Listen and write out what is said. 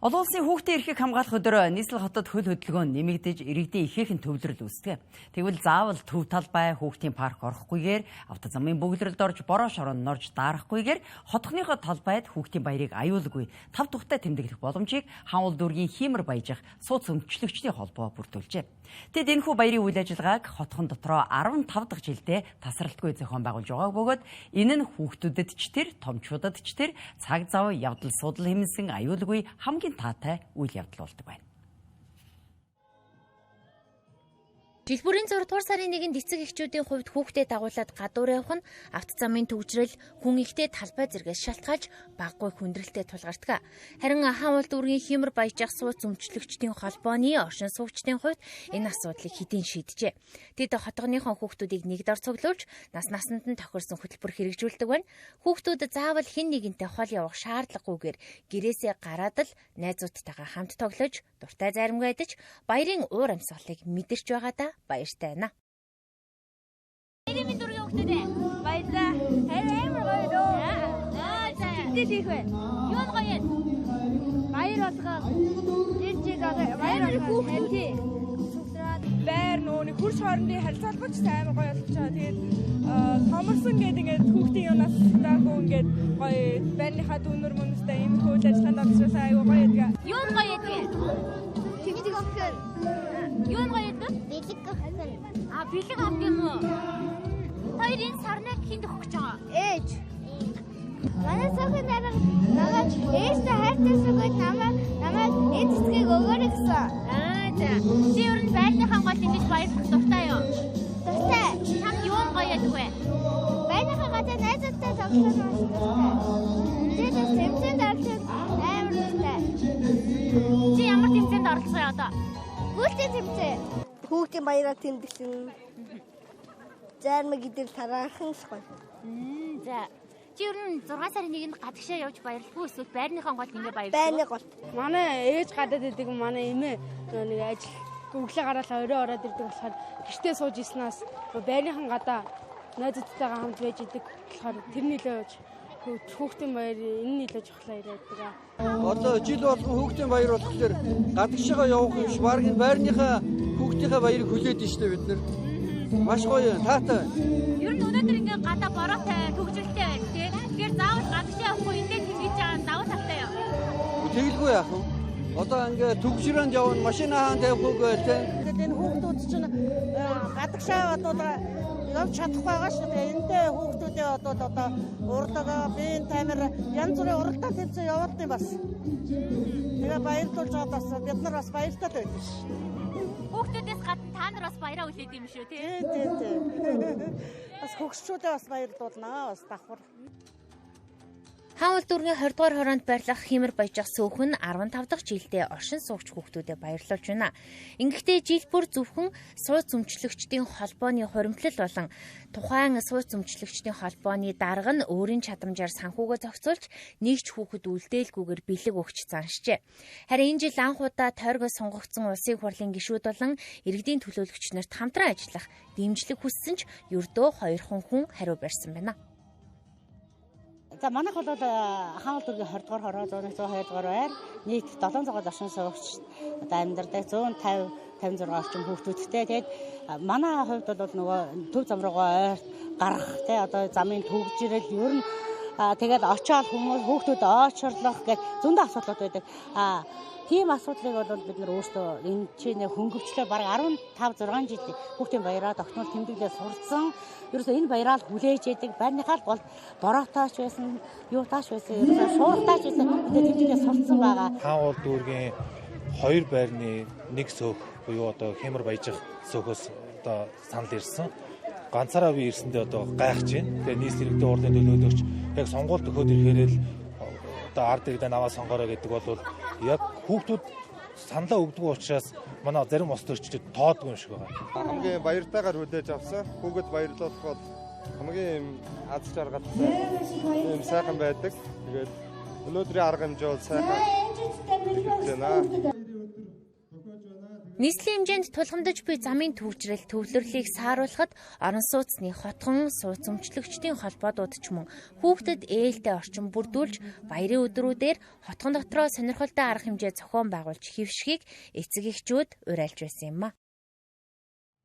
Олон улсын хүүхдийн эрхийг хамгаалах өдөр нийслэл хотод хөл хөдөлгөөн нэмэгдэж иргэдийн ихээхэн төвлөрөл үүсдэг. Тэгвэл заавал төв талбай хүүхдийн парк орохгүйгээр автозамын бөглөрөлд орж бороо шоронд норж даарахгүйгээр хотхныхоо талбайд хүүхдийн баярыг аюулгүй тав тухтай тэмдэглэх боломжийг Хаан улс дүүргийн Хиймэр баяжих сууц өмчлөгчдийн холбоо бүрдүүлжээ. Тэд энэхүү баярын үйл ажиллагааг хотхон дотроо 15 дахь жилдээ тасралтгүй зохион байгуулж байгааг бөгөөд энэ нь хүүхдүүдэд ч тэр томчуудад ч тэр цаг зав явдал судал хэмнэсэн аюулгүй хамгийн таатай үйл явдал болдог байна. Жил бүрийн 6 дугаар сарын 1-нд эцэг эхчүүдийн хувьд хүүхдэд дагуулад гадуур явах нь автозамын төвчрөл, хүн ихтэй талбай зэргээс шалтгаалж баггүй хүндрэлтэй тулгардаг. Харин Хаан улс дүүргийн Хиймэр баяжих сууц өмчлөгчдийн холбооны оршин суугчдын хувьд энэ асуудлыг хэдийн шийджээ. Тэд хотгоныхон хүүхдүүдийг нэгдор цуглуулж, насанд нь тохирсон хөтөлбөр хэрэгжүүлдэг байна. Хүүхдүүд заавал хэн нэгэнтэй хол явах шаардлагагүйгээр гэрээсээ гараад л найзуудтайгаа хамт тоглож, дуртай заримгүй адиж баярын уур амьсгалыг мэдэрч байгаадаа баяртай байна. Ирэмийн дүүргийн хүүхдүүдээ баярлаа. Амар гоё дөө. Тэд их байна. Юу нь гоё юм? Баяр болгоо. Дэрчиг баяр хүүхдээ. Баяр нөөний хурц хоорондын харилцаалгач амар гоё болж байгаа. Тэгээд томорсон гэдэг ингээд хүүхдийн юунаас даагүй ингээд гоё байрныхаа дүүнэр мөнөстэй ийм хөл ажиллагаанд орчихсан айгүй гоё гэдэг. Юу нь гоё гэдэг? Тэмдэг өгөх. Юу нь гоё гэдэг? Бэлэг өгөх. Бэлэг авах юм уу? Хоёр энэ сарныг хинд өгөх гэж байгаа? Ээж. Манай сохин дараа нагаад ээжтэй хайртайсаггүй намайг энэ цэцгийг өгөөрэй гэсэн. За. Чи ер нь байрныхаа гол ингэж баярлах дуртай юу? Дуртай. Чам юу нь гоё гэдэг вэ? Байрныхаа гадаа найзуудтай тоглох нь дуртай. Тэгээд тэмцээнд оролцох амар дуртай. Чи ямар тэмцээнд оролцох юм одоо? Гүйлтийн тэмцээ. Хүүхдийн баяраар тэмдэглэн. Зармаг идэл тараахан гоё. За. Чи ер нь 6 сарын 1-нд гадагшаа явж баярлах уу эсвэл байрныхаа гол ингэ баярлах уу? Байрны гол. Манай ээж гадаад идэг манай эмээ нэг ажил өглөө гараалаа орой ороод ирдэг болохоор гэртээ сууж ирснаас байрныхан гадаа найзуудтайгаа хамт байж идэг болохоор тэрний лөөж хүүхдийн баяр энэ нэлээ жохлоо ирээдэг. Одоо жил болгон хүүхдийн баяр болохоор гадагшаа явах юм шиг баг байрныхаа хүүхдийнхээ баярыг хүлээд нь штэ бид нар. Маш гоё таатай. Ер нь өнөөдөр ингээ гадаа бороотой төгжрөлтэй байна тий. Тэгэхээр заавал гадагшаа явахгүй эндээ тэмдэж байгаа нь давуу талтай юу? Тэгэлгүй яах вэ? Одоо ингээ төгжрөөнд явна машина хаан тавихгүйгээ тий. Тэгээд энэ хүүхдүүд чинь гадагшаа одоо явж чадах байгаа шүү дээ. Энтэй хүүхдүүдээ одоо урлага, биеийн тамир янз бүрийн уралдаан тэмцээн явуулдаг юм бас. Тэгээ баярлуулж байгаа бас бид нар бас баяртай байдаг ш. Хүүхдүүдээс гадна та нар бас баяраа үлээдэг юм шүү тий. Тий. Бас хөгшчүүдээ бас баярлуулнаа бас давхар. Хаан улс дүүргийн 20 дугаар хороонд байрлах Хиймэр баяжих сөөхөн 15 дахь жилдээ оршин суугч хүүхдүүдэд баярлуулж байна. Ингэхдээ жил бүр зөвхөн сууц өмчлөгчдийн холбооны хуримтлал болон тухайн сууц өмчлөгчдийн холбооны дарга нь өөрийн чадамжаар санхүүгөө зохицуулж нэгч хүүхэд үлдээлгүйгээр бэлэг өгч заншжээ. Харин энэ жил анх удаа тойргоо сонгогдсон улсын хурлын гишүүд болон иргэдийн төлөөлөгч нарт хамтран ажиллах дэмжлэг хүссэн ч ердөө 2 хүн хариу барьсан байна. За манайх бол Хаан улс дүүргийн 20 дугаар хороо 102 дугаар байр нийт 700 оршин суугч одоо амьдардаг 150-56 орчим хүүхдүүдтэй. Тэгээд манай хувьд бол нөгөө төв зам руугаа ойр гарах те одоо замын төгжрэл ер нь тэгээд очиод хүмүүс хүүхдүүд очрлох гэх зөндөө асуудлууд байдаг. Тийм асуудлыг бол бид нар өөрсдөө энэ чинээ хөнгөвчлөө бараг 15-6 жил хүүхдийн баяраа тогтмол тэмдэглээ сурсан. Ерөөсөө энэ баяраа л хүлээж яадаг. Байрныхаа бол бороотаач байсан, юутаач байсан, ерөөсөө шууртаач байсан. Бид тэмдэглээ сурсан байгаа. Хаан улс дүүргийн 2 байрны 1 сөөх буюу одоо Хиймэр баяжих сөөхөөс одоо санал ирсэн. Ганцаараа би ирсэндээ одоо гайхаж байна. Тэгээ нийслэл иргэдийн урдын төлөөлөгч яг сонгуульд өгөхөд ирэхээр л одоо ард иргэдээ наваа сонгороо гэдэг бол яг хүүхдүүд саналаа өгдөг учраас манай зарим ус төрчдөд тоодгүй юм шиг байгаа. Хамгийн баяртайгаар хүлээж авсан. Хүүхэд баярлуулах бол хамгийн аз жаргалтай юм сайхан байдаг. Тэгээд өнөөдрийн арга хэмжээ бол сайхан. Нийслэлийн хэмжээнд тулгамдж буй замын төвчрэл төвлөрлийг сааруулахад орон сууцны хотгон сууц өмчлөгчдийн холбоодууд ч мөн хүүхдэд ээлтэй орчин бүрдүүлж баярын өдрүүдээр хотгон дотроо сонирхолтой арга хэмжээ зохион байгуулж хэвшихийг эцэг эхчүүд уриалж байсан юм а.